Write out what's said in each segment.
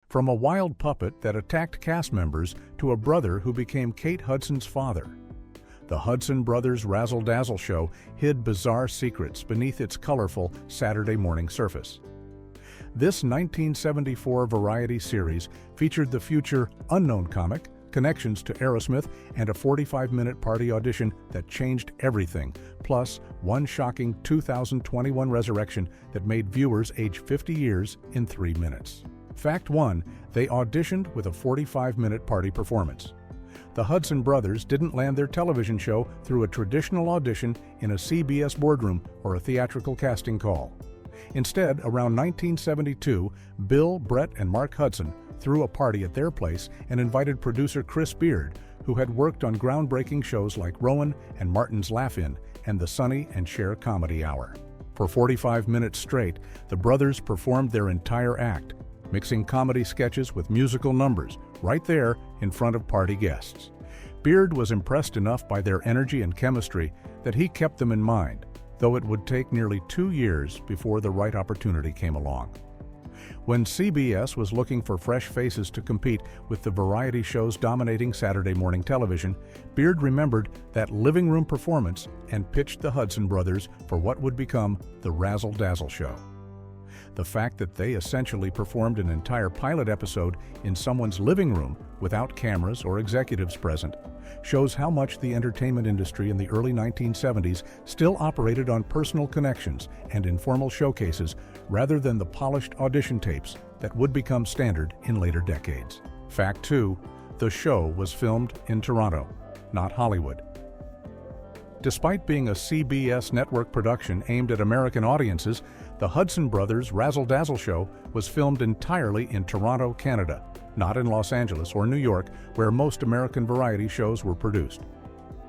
From a wild puppet that attacked cast members to a brother who became Kate Hudson's father. The Hudson Brothers' Razzle Dazzle show hid bizarre secrets beneath its colorful Saturday morning surface. This 1974 variety series featured the future unknown comic, connections to Aerosmith, and a 45-minute party audition that changed everything, plus one shocking 2021 resurrection that made viewers age 50 years in 3 minutes. Fact 1. They auditioned with a 45-minute party performance. The Hudson Brothers didn't land their television show through a traditional audition in a CBS boardroom or a theatrical casting call. Instead, around 1972, Bill, Brett, and Mark Hudson threw a party at their place and invited producer Chris Beard, who had worked on groundbreaking shows like Rowan and Martin's Laugh-In and the Sonny and Cher Comedy Hour. For 45 minutes straight, the brothers performed their entire act, mixing comedy sketches with musical numbers, right there in front of party guests. Beard was impressed enough by their energy and chemistry that he kept them in mind, though it would take nearly 2 years before the right opportunity came along. When CBS was looking for fresh faces to compete with the variety shows dominating Saturday morning television, Beard remembered that living room performance and pitched the Hudson Brothers for what would become the Razzle Dazzle show. The fact that they essentially performed an entire pilot episode in someone's living room without cameras or executives present shows how much the entertainment industry in the early 1970s still operated on personal connections and informal showcases rather than the polished audition tapes that would become standard in later decades. Fact 2. The show was filmed in Toronto, not Hollywood. Despite being a CBS network production aimed at American audiences, the Hudson Brothers' Razzle Dazzle show was filmed entirely in Toronto, Canada, not in Los Angeles or New York, where most American variety shows were produced.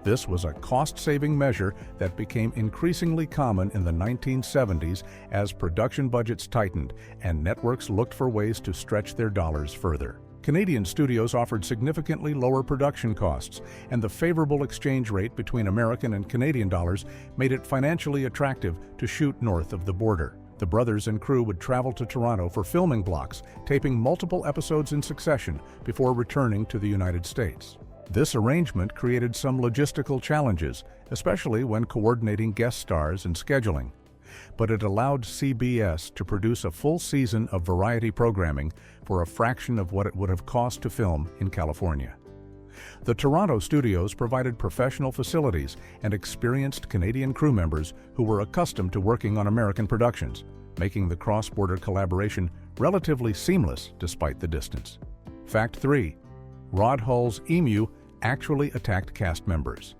This was a cost-saving measure that became increasingly common in the 1970s as production budgets tightened and networks looked for ways to stretch their dollars further. Canadian studios offered significantly lower production costs, and the favorable exchange rate between American and Canadian dollars made it financially attractive to shoot north of the border. The brothers and crew would travel to Toronto for filming blocks, taping multiple episodes in succession before returning to the United States. This arrangement created some logistical challenges, especially when coordinating guest stars and scheduling. But it allowed CBS to produce a full season of variety programming for a fraction of what it would have cost to film in California. The Toronto studios provided professional facilities and experienced Canadian crew members who were accustomed to working on American productions, making the cross-border collaboration relatively seamless despite the distance. Fact 3. Rod Hull's emu actually attacked cast members.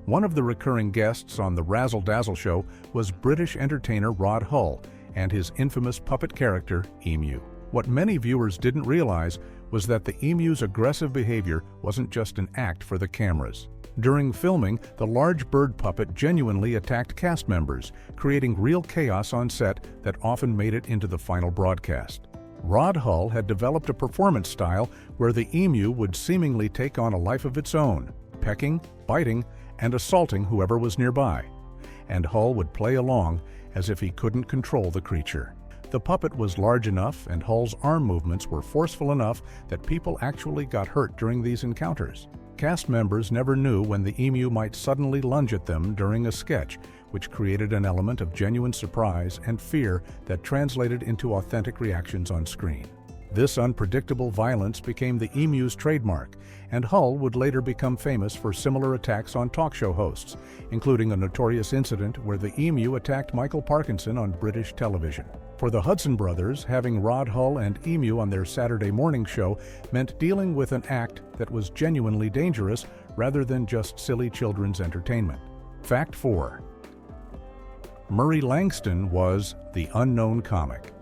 One of the recurring guests on the Razzle Dazzle show was British entertainer Rod Hull and his infamous puppet character, Emu. What many viewers didn't realize was that the emu's aggressive behavior wasn't just an act for the cameras. During filming, the large bird puppet genuinely attacked cast members, creating real chaos on set that often made it into the final broadcast. Rod Hull had developed a performance style where the emu would seemingly take on a life of its own, pecking, biting, and assaulting whoever was nearby, and Hull would play along as if he couldn't control the creature. The puppet was large enough and Hull's arm movements were forceful enough that people actually got hurt during these encounters. Cast members never knew when the emu might suddenly lunge at them during a sketch, which created an element of genuine surprise and fear that translated into authentic reactions on screen. This unpredictable violence became the emu's trademark, and Hull would later become famous for similar attacks on talk show hosts, including a notorious incident where the emu attacked Michael Parkinson on British television. For the Hudson Brothers, having Rod Hull and Emu on their Saturday morning show meant dealing with an act that was genuinely dangerous rather than just silly children's entertainment. Fact 4. Murray Langston was the unknown comic.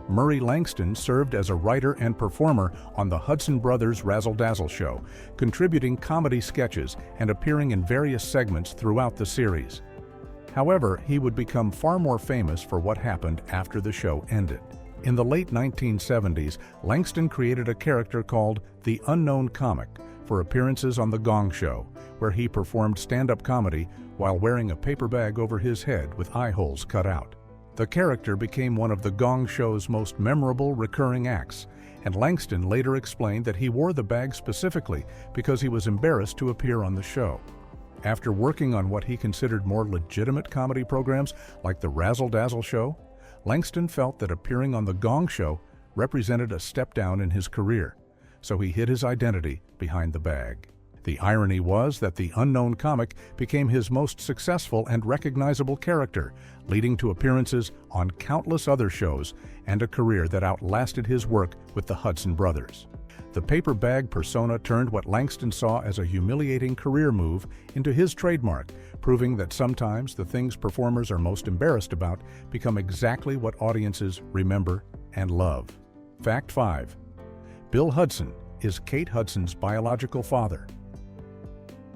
Murray Langston served as a writer and performer on the Hudson Brothers' Razzle Dazzle show, contributing comedy sketches and appearing in various segments throughout the series. However, he would become far more famous for what happened after the show ended. In the late 1970s, Langston created a character called the Unknown Comic for appearances on The Gong Show, where he performed stand-up comedy while wearing a paper bag over his head with eye holes cut out. The character became one of the Gong Show's most memorable recurring acts, and Langston later explained that he wore the bag specifically because he was embarrassed to appear on the show. After working on what he considered more legitimate comedy programs like the Razzle Dazzle show, Langston felt that appearing on the Gong Show represented a step down in his career, so he hid his identity behind the bag. The irony was that the unknown comic became his most successful and recognizable character, leading to appearances on countless other shows and a career that outlasted his work with the Hudson Brothers. The paper bag persona turned what Langston saw as a humiliating career move into his trademark, proving that sometimes the things performers are most embarrassed about become exactly what audiences remember and love. Fact 5. Bill Hudson is Kate Hudson's biological father.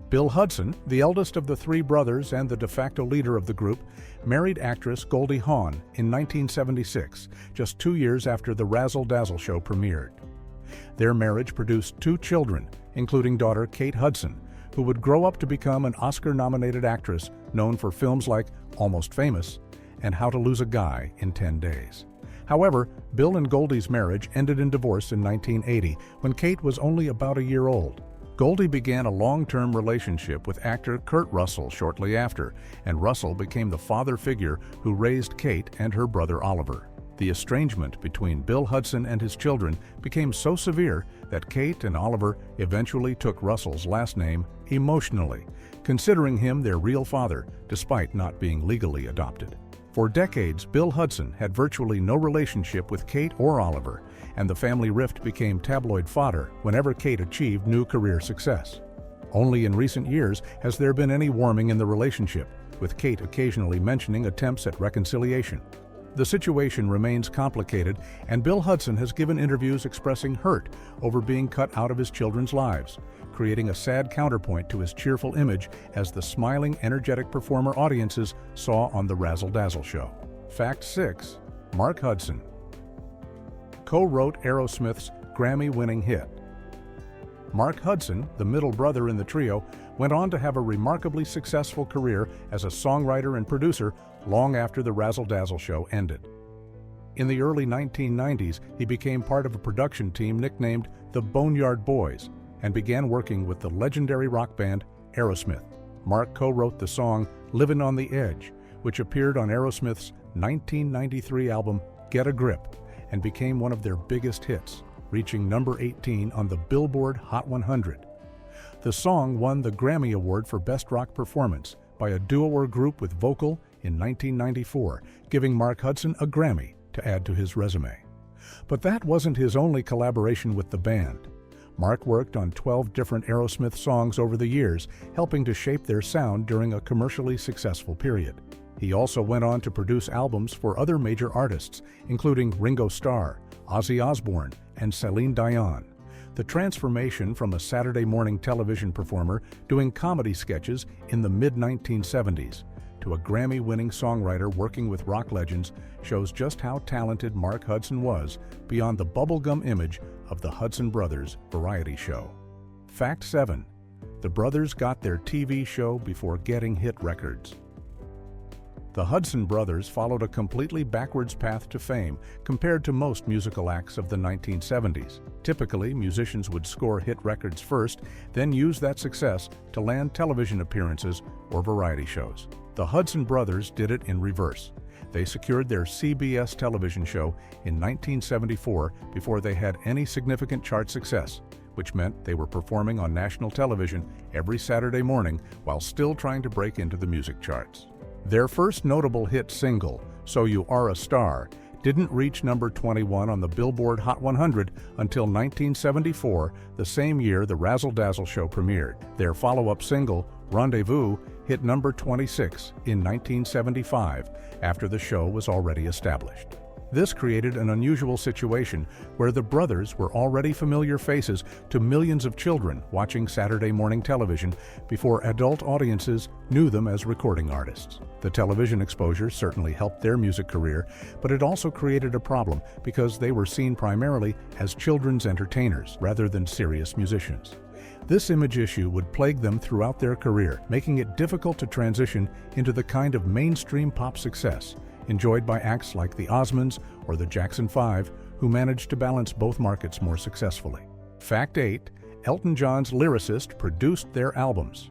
Bill Hudson, the eldest of the three brothers and the de facto leader of the group, married actress Goldie Hawn in 1976, just 2 years after the Razzle Dazzle show premiered. Their marriage produced 2 children, including daughter Kate Hudson, who would grow up to become an Oscar-nominated actress known for films like Almost Famous and How to Lose a Guy in 10 Days. However, Bill and Goldie's marriage ended in divorce in 1980 when Kate was only about a year old. Goldie began a long-term relationship with actor Kurt Russell shortly after, and Russell became the father figure who raised Kate and her brother Oliver. The estrangement between Bill Hudson and his children became so severe that Kate and Oliver eventually took Russell's last name emotionally, considering him their real father despite not being legally adopted. For decades, Bill Hudson had virtually no relationship with Kate or Oliver, and the family rift became tabloid fodder whenever Kate achieved new career success. Only in recent years has there been any warming in the relationship, with Kate occasionally mentioning attempts at reconciliation. The situation remains complicated, and Bill Hudson has given interviews expressing hurt over being cut out of his children's lives, creating a sad counterpoint to his cheerful image as the smiling, energetic performer audiences saw on the Razzle Dazzle show. Fact 6. Mark Hudson co-wrote Aerosmith's Grammy-winning hit. Mark Hudson, the middle brother in the trio, went on to have a remarkably successful career as a songwriter and producer long after the Razzle Dazzle show ended. In the early 1990s, he became part of a production team nicknamed the Boneyard Boys and began working with the legendary rock band Aerosmith. Mark co-wrote the song Livin' on the Edge, which appeared on Aerosmith's 1993 album Get a Grip and became one of their biggest hits, reaching number 18 on the Billboard Hot 100. The song won the Grammy Award for Best Rock Performance by a duo or group with vocal in 1994, giving Mark Hudson a Grammy to add to his resume. But that wasn't his only collaboration with the band. Mark worked on 12 different Aerosmith songs over the years, helping to shape their sound during a commercially successful period. He also went on to produce albums for other major artists, including Ringo Starr, Ozzy Osbourne, and Celine Dion. The transformation from a Saturday morning television performer doing comedy sketches in the mid-1970s to a Grammy-winning songwriter working with rock legends shows just how talented Mark Hudson was beyond the bubblegum image of the Hudson Brothers variety show. Fact 7. The brothers got their TV show before getting hit records. The Hudson Brothers followed a completely backwards path to fame compared to most musical acts of the 1970s. Typically, musicians would score hit records first, then use that success to land television appearances or variety shows. The Hudson Brothers did it in reverse. They secured their CBS television show in 1974 before they had any significant chart success, which meant they were performing on national television every Saturday morning while still trying to break into the music charts. Their first notable hit single, So You Are a Star, didn't reach number 21 on the Billboard Hot 100 until 1974, the same year the Razzle Dazzle show premiered. Their follow-up single, Rendezvous, hit number 26 in 1975, after the show was already established. This created an unusual situation where the brothers were already familiar faces to millions of children watching Saturday morning television before adult audiences knew them as recording artists. The television exposure certainly helped their music career, but it also created a problem because they were seen primarily as children's entertainers rather than serious musicians. This image issue would plague them throughout their career, making it difficult to transition into the kind of mainstream pop success enjoyed by acts like the Osmonds or the Jackson 5, who managed to balance both markets more successfully. Fact 8. Elton John's lyricist produced their albums.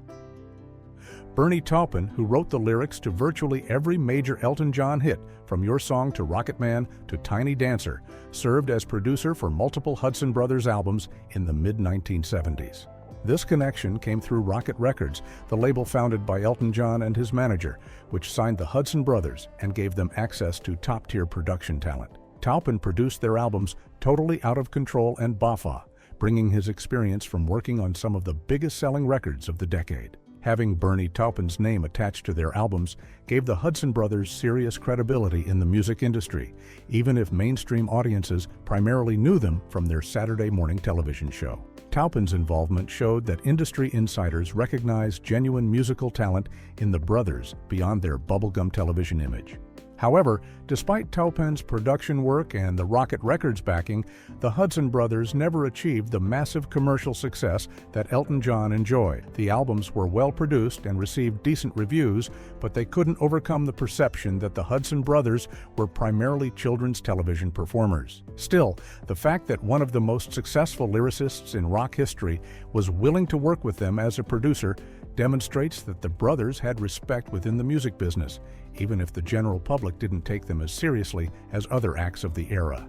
Bernie Taupin, who wrote the lyrics to virtually every major Elton John hit, from Your Song to Rocket Man to Tiny Dancer, served as producer for multiple Hudson Brothers albums in the mid-1970s. This connection came through Rocket Records, the label founded by Elton John and his manager, which signed the Hudson Brothers and gave them access to top-tier production talent. Taupin produced their albums Totally Out of Control and Bafa, bringing his experience from working on some of the biggest-selling records of the decade. Having Bernie Taupin's name attached to their albums gave the Hudson Brothers serious credibility in the music industry, even if mainstream audiences primarily knew them from their Saturday morning television show. Taupin's involvement showed that industry insiders recognized genuine musical talent in the brothers beyond their bubblegum television image. However, despite Taupin's production work and the Rocket Records backing, the Hudson Brothers never achieved the massive commercial success that Elton John enjoyed. The albums were well produced and received decent reviews, but they couldn't overcome the perception that the Hudson Brothers were primarily children's television performers. Still, the fact that one of the most successful lyricists in rock history was willing to work with them as a producer demonstrates that the brothers had respect within the music business, even if the general public didn't take them as seriously as other acts of the era.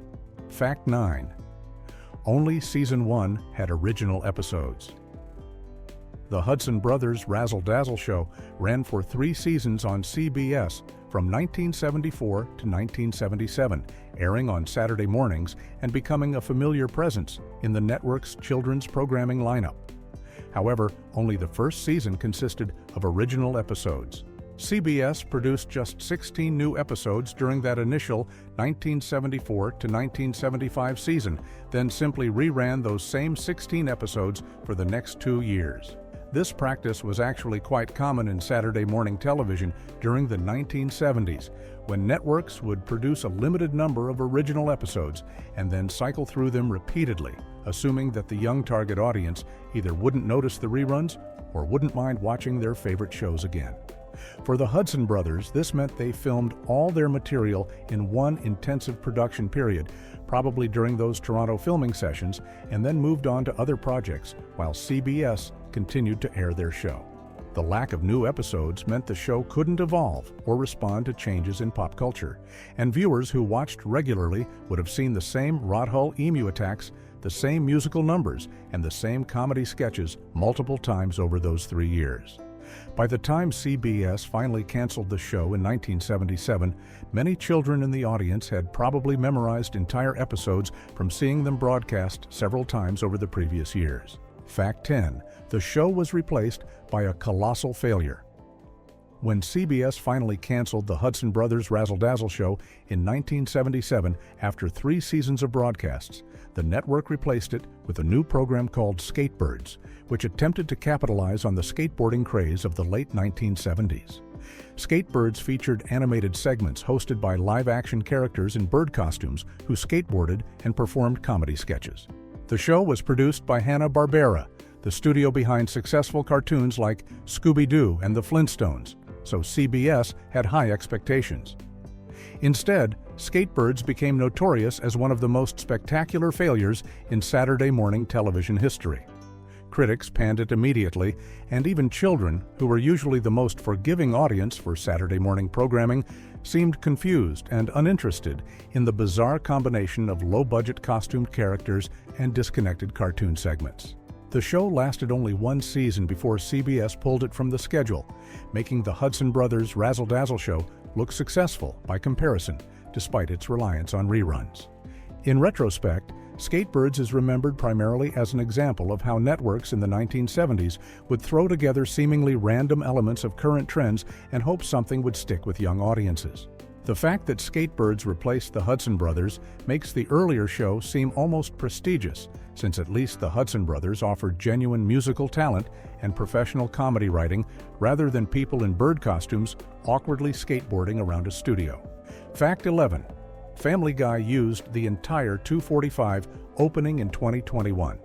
Fact 9. Only Season 1 had original episodes. The Hudson Brothers' Razzle Dazzle show ran for 3 seasons on CBS from 1974 to 1977, airing on Saturday mornings and becoming a familiar presence in the network's children's programming lineup. However, only the first season consisted of original episodes. CBS produced just 16 new episodes during that initial 1974 to 1975 season, then simply reran those same 16 episodes for the next 2 years. This practice was actually quite common in Saturday morning television during the 1970s, when networks would produce a limited number of original episodes and then cycle through them repeatedly, assuming that the young target audience either wouldn't notice the reruns or wouldn't mind watching their favorite shows again. For the Hudson Brothers, this meant they filmed all their material in one intensive production period, probably during those Toronto filming sessions, and then moved on to other projects while CBS continued to air their show. The lack of new episodes meant the show couldn't evolve or respond to changes in pop culture, and viewers who watched regularly would have seen the same Rod Hull emu attacks, the same musical numbers, and the same comedy sketches multiple times over those 3 years. By the time CBS finally canceled the show in 1977, many children in the audience had probably memorized entire episodes from seeing them broadcast several times over the previous years. Fact 10. The show was replaced by a colossal failure. When CBS finally canceled the Hudson Brothers' Razzle Dazzle show in 1977 after 3 seasons of broadcasts, the network replaced it with a new program called Skatebirds, which attempted to capitalize on the skateboarding craze of the late 1970s. Skatebirds featured animated segments hosted by live-action characters in bird costumes who skateboarded and performed comedy sketches. The show was produced by Hanna-Barbera, the studio behind successful cartoons like Scooby-Doo and the Flintstones, so CBS had high expectations. Instead, Skatebirds became notorious as one of the most spectacular failures in Saturday morning television history. Critics panned it immediately, and even children, who were usually the most forgiving audience for Saturday morning programming, seemed confused and uninterested in the bizarre combination of low-budget costumed characters and disconnected cartoon segments. The show lasted only 1 season before CBS pulled it from the schedule, making the Hudson Brothers' Razzle Dazzle show look successful by comparison, despite its reliance on reruns. In retrospect, Skatebirds is remembered primarily as an example of how networks in the 1970s would throw together seemingly random elements of current trends and hope something would stick with young audiences. The fact that Skatebirds replaced the Hudson Brothers makes the earlier show seem almost prestigious, since at least the Hudson Brothers offered genuine musical talent and professional comedy writing rather than people in bird costumes awkwardly skateboarding around a studio. Fact 11. Family Guy used the entire 2:45 opening in 2021.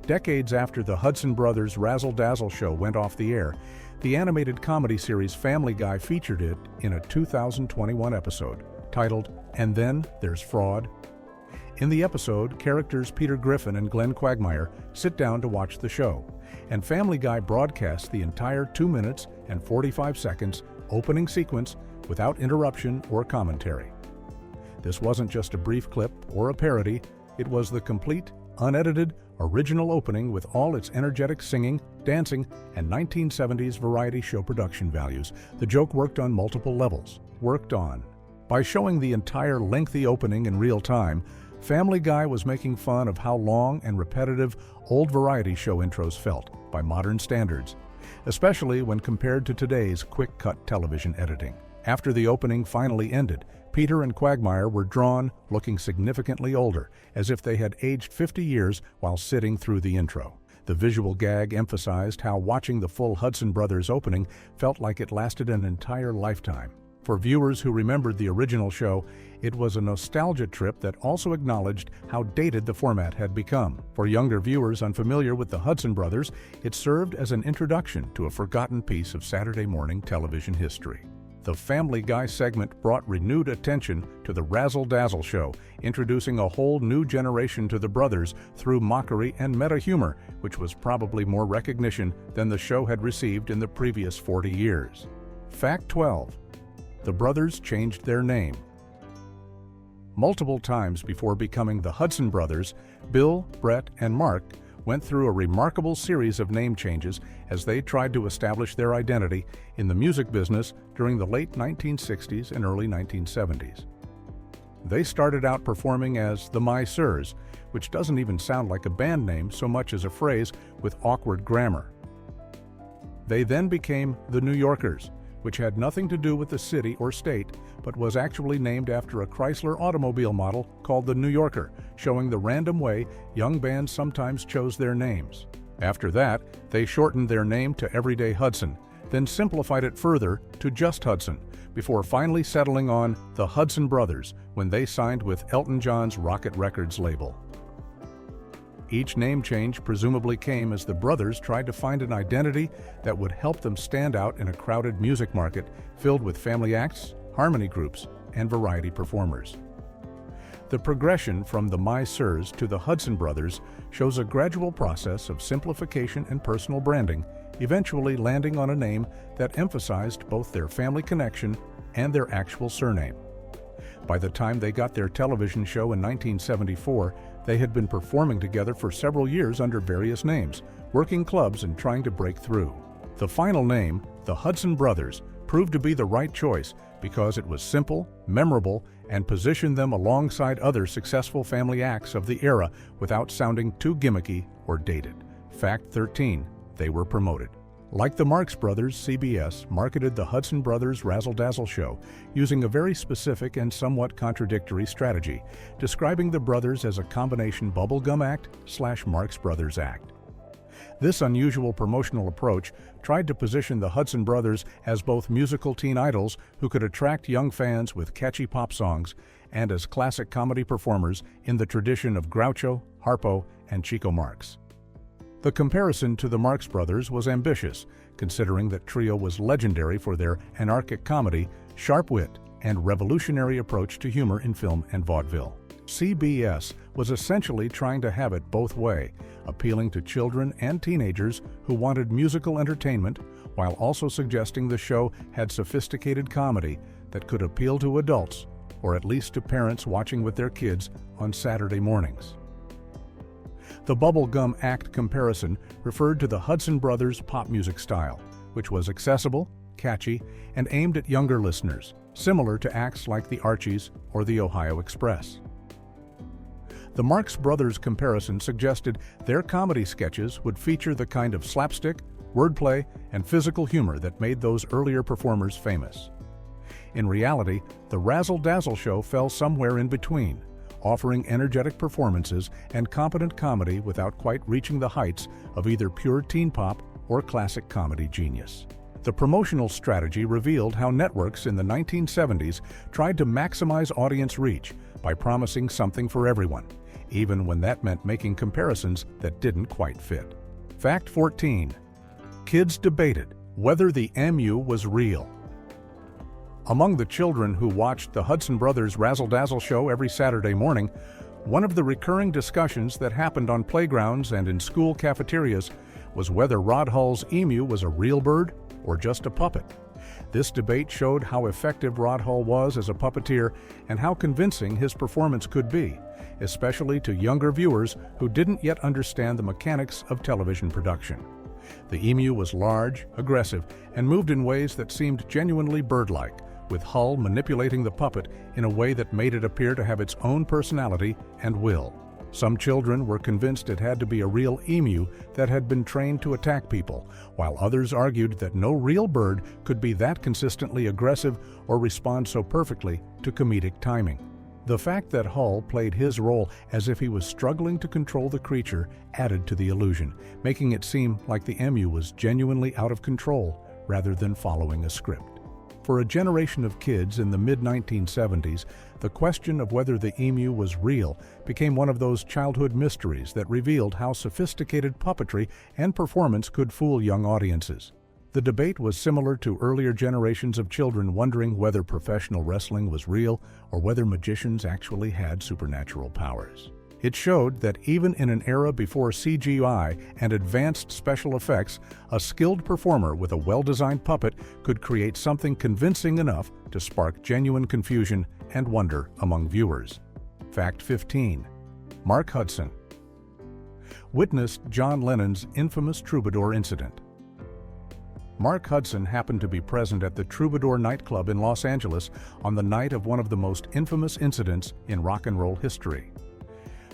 Decades after the Hudson Brothers' Razzle Dazzle show went off the air, The animated comedy series Family Guy featured it in a 2021 episode titled, "And Then There's Fraud." In the episode, characters Peter Griffin and Glenn Quagmire sit down to watch the show, and Family Guy broadcasts the entire 2 minutes and 45 seconds opening sequence without interruption or commentary. This wasn't just a brief clip or a parody, it was the complete, unedited, original opening with all its energetic singing, dancing, and 1970s variety show production values. The joke worked on multiple levels. By showing the entire lengthy opening in real time, Family Guy was making fun of how long and repetitive old variety show intros felt by modern standards, especially when compared to today's quick-cut television editing. After the opening finally ended, Peter and Quagmire were drawn looking significantly older, as if they had aged 50 years while sitting through the intro. The visual gag emphasized how watching the full Hudson Brothers opening felt like it lasted an entire lifetime. For viewers who remembered the original show, it was a nostalgia trip that also acknowledged how dated the format had become. For younger viewers unfamiliar with the Hudson Brothers, it served as an introduction to a forgotten piece of Saturday morning television history. The Family Guy segment brought renewed attention to the Razzle Dazzle show, introducing a whole new generation to the brothers through mockery and meta-humor, which was probably more recognition than the show had received in the previous 40 years. Fact 12. The brothers changed their name. Multiple times before becoming the Hudson Brothers, Bill, Brett, and Mark went through a remarkable series of name changes as they tried to establish their identity in the music business during the late 1960s and early 1970s. They started out performing as the My Sirs, which doesn't even sound like a band name so much as a phrase with awkward grammar. They then became the New Yorkers, which had nothing to do with the city or state, but was actually named after a Chrysler automobile model called the New Yorker, showing the random way young bands sometimes chose their names. After that, they shortened their name to Everyday Hudson, then simplified it further to just Hudson, before finally settling on the Hudson Brothers when they signed with Elton John's Rocket Records label. Each name change presumably came as the brothers tried to find an identity that would help them stand out in a crowded music market filled with family acts, harmony groups, and variety performers. The progression from the My Sirs to the Hudson Brothers shows a gradual process of simplification and personal branding, eventually landing on a name that emphasized both their family connection and their actual surname. By the time they got their television show in 1974, they had been performing together for several years under various names, working clubs and trying to break through. The final name, the Hudson Brothers, proved to be the right choice because it was simple, memorable, and positioned them alongside other successful family acts of the era without sounding too gimmicky or dated. Fact 13. They were promoted. Like the Marx Brothers, CBS marketed the Hudson Brothers Razzle Dazzle show using a very specific and somewhat contradictory strategy, describing the brothers as a combination bubblegum act / Marx Brothers act. This unusual promotional approach tried to position the Hudson Brothers as both musical teen idols who could attract young fans with catchy pop songs and as classic comedy performers in the tradition of Groucho, Harpo, and Chico Marx. The comparison to the Marx Brothers was ambitious, considering that trio was legendary for their anarchic comedy, sharp wit, and revolutionary approach to humor in film and vaudeville. CBS was essentially trying to have it both way, appealing to children and teenagers who wanted musical entertainment, while also suggesting the show had sophisticated comedy that could appeal to adults, or at least to parents watching with their kids on Saturday mornings. The bubblegum act comparison referred to the Hudson Brothers' pop music style, which was accessible, catchy, and aimed at younger listeners, similar to acts like the Archies or the Ohio Express. The Marx Brothers comparison suggested their comedy sketches would feature the kind of slapstick, wordplay, and physical humor that made those earlier performers famous. In reality, the Razzle Dazzle show fell somewhere in between, offering energetic performances and competent comedy without quite reaching the heights of either pure teen pop or classic comedy genius. The promotional strategy revealed how networks in the 1970s tried to maximize audience reach by promising something for everyone, even when that meant making comparisons that didn't quite fit. Fact 14. Kids debated Whether the Emu was real. Among the children who watched the Hudson Brothers Razzle Dazzle show every Saturday morning, one of the recurring discussions that happened on playgrounds and in school cafeterias was whether Rod Hull's emu was a real bird or just a puppet. This debate showed how effective Rod Hull was as a puppeteer and how convincing his performance could be, especially to younger viewers who didn't yet understand the mechanics of television production. The emu was large, aggressive, and moved in ways that seemed genuinely bird-like, with Hull manipulating the puppet in a way that made it appear to have its own personality and will. Some children were convinced it had to be a real emu that had been trained to attack people, while others argued that no real bird could be that consistently aggressive or respond so perfectly to comedic timing. The fact that Hull played his role as if he was struggling to control the creature added to the illusion, making it seem like the emu was genuinely out of control rather than following a script. For a generation of kids in the mid-1970s, the question of whether the emu was real became one of those childhood mysteries that revealed how sophisticated puppetry and performance could fool young audiences. The debate was similar to earlier generations of children wondering whether professional wrestling was real or whether magicians actually had supernatural powers. It showed that even in an era before CGI and advanced special effects, a skilled performer with a well-designed puppet could create something convincing enough to spark genuine confusion and wonder among viewers. Fact 15. Mark Hudson witnessed John Lennon's infamous Troubadour incident. Mark Hudson happened to be present at the Troubadour nightclub in Los Angeles on the night of one of the most infamous incidents in rock and roll history.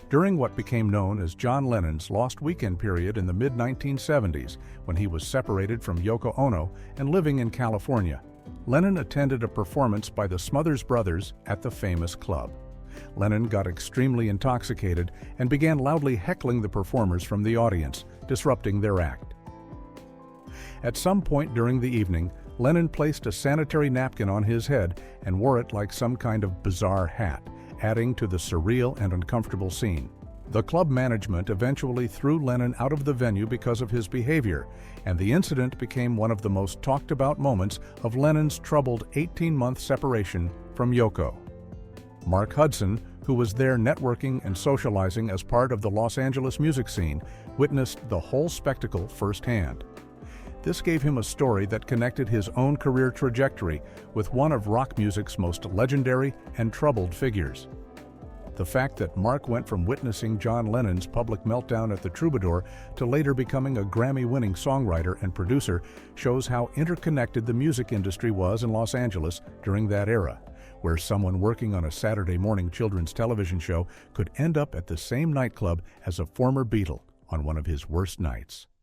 During what became known as John Lennon's lost weekend period in the mid-1970s, when he was separated from Yoko Ono and living in California, Lennon attended a performance by the Marx Brothers at the famous club. Lennon got extremely intoxicated and began loudly heckling the performers from the audience, disrupting their act. At some point during the evening, Lennon placed a sanitary napkin on his head and wore it like some kind of bizarre hat, adding to the surreal and uncomfortable scene. The club management eventually threw Lennon out of the venue because of his behavior, and the incident became one of the most talked about moments of Lennon's troubled 18-month separation from Yoko. Mark Hudson, who was there networking and socializing as part of the Los Angeles music scene, witnessed the whole spectacle firsthand. This gave him a story that connected his own career trajectory with one of rock music's most legendary and troubled figures. The fact that Mark went from witnessing John Lennon's public meltdown at the Troubadour to later becoming a Grammy-winning songwriter and producer shows how interconnected the music industry was in Los Angeles during that era, where someone working on a Saturday morning children's television show could end up at the same nightclub as a former Beatle on one of his worst nights.